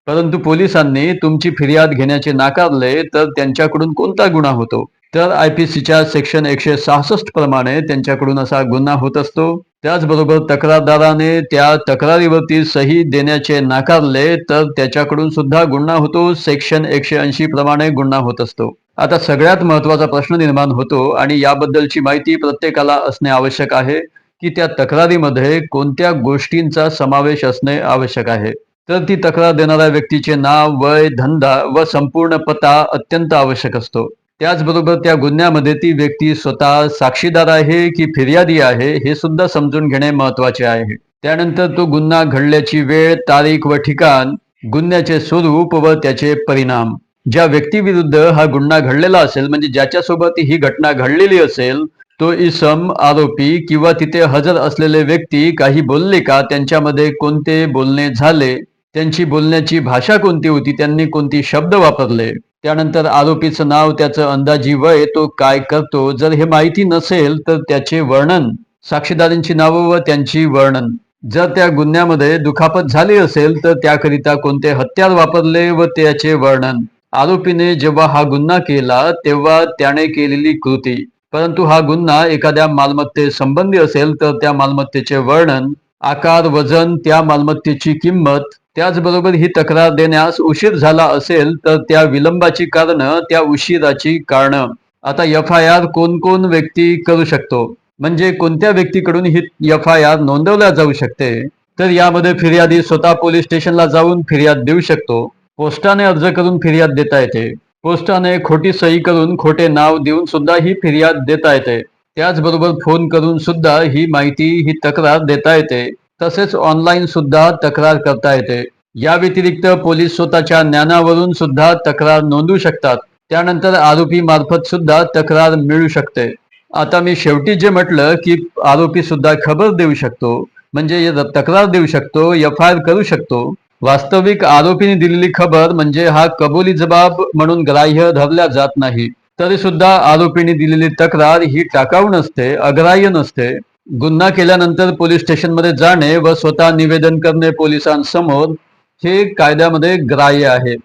परंतु पोलिसांनी तुमची फिर्याद घेण्याचे नाकारले तर त्यांच्याकडून कोणता गुन्हा होतो? तर आय-पी-सीच्या सेक्शन 166 प्रमाणे त्यांच्याकडून असा गुन्हा होत असतो. त्याचबरोबर तक्रारदाराने त्या तक्रारीवरती सही देण्याचे नाकारले तर त्याच्याकडून सुद्धा गुन्हा होतो. सेक्शन 180 प्रमाणे गुन्हा होत असतो. आता सगळ्यात महत्त्वाचा प्रश्न निर्माण होतो आणि याबद्दलची माहिती प्रत्येकाला असणे आवश्यक आहे, की त्या तक्रारीमध्ये कोणत्या गोष्टींचा समावेश असणे आवश्यक आहे. तर ती तक्रार देणाऱ्या व्यक्तीचे नाव, वय, धंदा व संपूर्ण पत्ता अत्यंत आवश्यक असतो. त्याचबरोबर त्या गुन्ह्यामध्ये ती व्यक्ती स्वतः साक्षीदार आहे की फिर्यादी आहे हे सुद्धा समजून घेणे महत्त्वाचे आहे. त्यानंतर तो गुन्हा घडल्याची वेळ, तारीख व ठिकाण, गुन्ह्याचे स्वरूप व त्याचे परिणाम. ज्या व्यक्तीविरुद्ध हा गुन्हा घडलेला असेल म्हणजे ज्याच्यासोबत ही घटना घडलेली असेल, तो इसम, आरोपी किंवा तिथे हजर असलेले व्यक्ती काही बोलले का? त्यांच्यामध्ये कोणते बोलणे झाले? त्यांची बोलण्याची भाषा कोणती होती? त्यांनी कोणती शब्द वापरले? त्यानंतर आरोपीचं नाव, त्याचं अंदाजी वय, तो काय करतो? जर हे माहिती नसेल तर त्याचे वर्णन, साक्षीदारांची नावं व त्यांची वर्णन. जर त्या गुन्ह्यामध्ये दुखापत झाली असेल तर त्याकरिता कोणते हत्यार वापरले व त्याचे वर्णन. आरोपीने जेव्हा हा गुन्हा केला तेव्हा त्याने केलेली कृती. परंतु हा गुन्हा एखाद्या मालमत्तेसंबंधी असेल तर त्या मालमत्तेचे वर्णन, आकार, वजन, त्या मालमत्तेची किंमत. त्याचबरोबर ही तक्रार देण्यास उशीर झाला असेल तर त्या विलंबाची कारणं, त्या उशिराची कारणं. आता एफ-आय-आर कोण व्यक्ती करू शकतो? म्हणजे कोणत्या व्यक्तीकडून ही एफ-आय-आर नोंदवल्या जाऊ शकते? तर यामध्ये फिर्यादी स्वतः पोलीस स्टेशनला जाऊन फिर्याद देऊ शकतो. पोस्टाने अर्ज करून फिर्याद देता येते. पोस्टाने खोटी सही करून खोटे नाव देऊन सुद्धा ही फिर्याद देता येते. त्याचबरोबर फोन करून सुद्धा ही माहिती, ही तक्रार देता येते. तसेच ऑनलाईन सुद्धा तक्रार करता येते. या व्यतिरिक्त पोलीस स्वतःच्या ज्ञानावरून सुद्धा तक्रार नोंदवू शकतात. त्यानंतर आरोपी मार्फत सुद्धा तक्रार मिळू शकते. आता मी शेवटी जे म्हटलं की आरोपी सुद्धा खबर देऊ शकतो, म्हणजे तक्रार देऊ शकतो, एफ-आय-आर करू शकतो. वास्तविक आरोपीने दिलेली खबर म्हणजे हा कबुली जबाब म्हणून ग्राह्य धरला जात नाही. तरी सुद्धा आरोपीने दिलेली तक्रार ही टाकाऊ नसते, अग्राह्य नसते. गुन्हा केल्यानंतर पोलीस स्टेशनमध्ये जाणे व स्वतः निवेदन करणे पोलिसांसमोर हे कायद्यामध्ये ग्राह्य आहे.